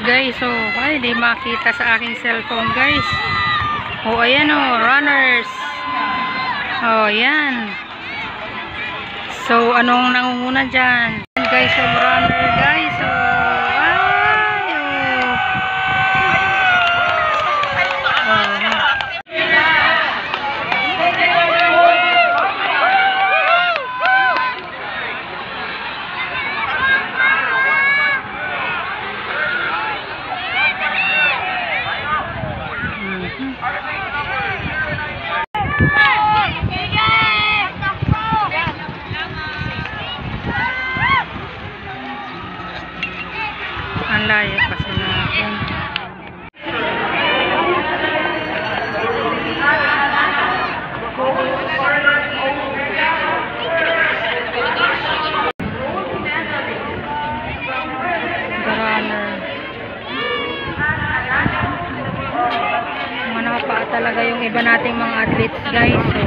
guys. So, ay, di makita sa aking cellphone guys. O, ayan o, runners. O, ayan. So, anong nangunguna dyan? Guys, yung runner guys. So, ang layo kasi natin. Manapa talaga yung iba nating mga athletes guys. So,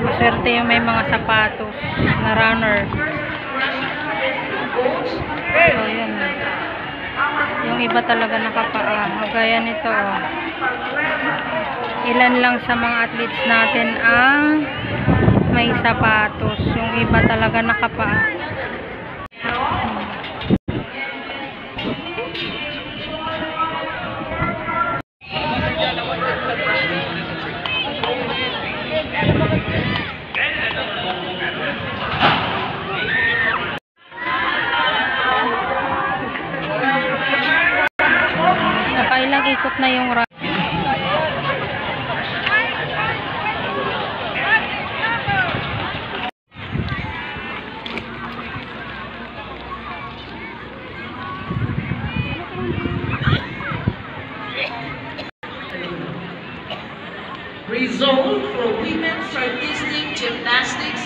maswerte yung may mga sapatos na runner. So, yun. Yung iba talaga nakapaa. Gaya nito. Oh. Ilan lang sa mga athletes natin ang may sapatos. Yung iba talaga nakapaa. Nakailang ikot na yung run. Result for women's artistic gymnastics.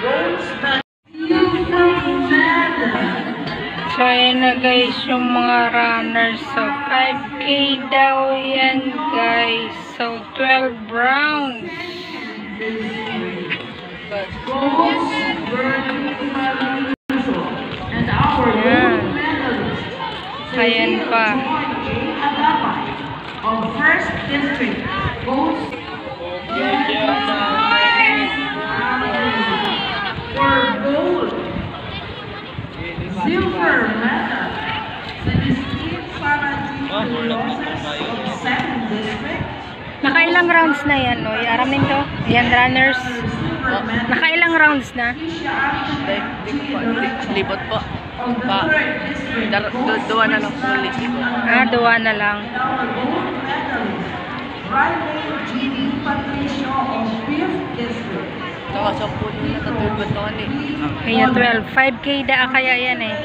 Rose So, ayan na guys yung mga runners. So, 5K daw yan guys. So, 12 rounds. Ayan. Ayan pa. Of first district goes for gold, silver medal, Celestine Farah of second district. Nakailang rounds na yan, no? Aramin to? Yan, runners. Nakailang rounds na? Libot po. Dua na lang po ulit. Dua na lang. Saka 10 na tatulog ito. Kaya 12. 5K da kaya yan eh.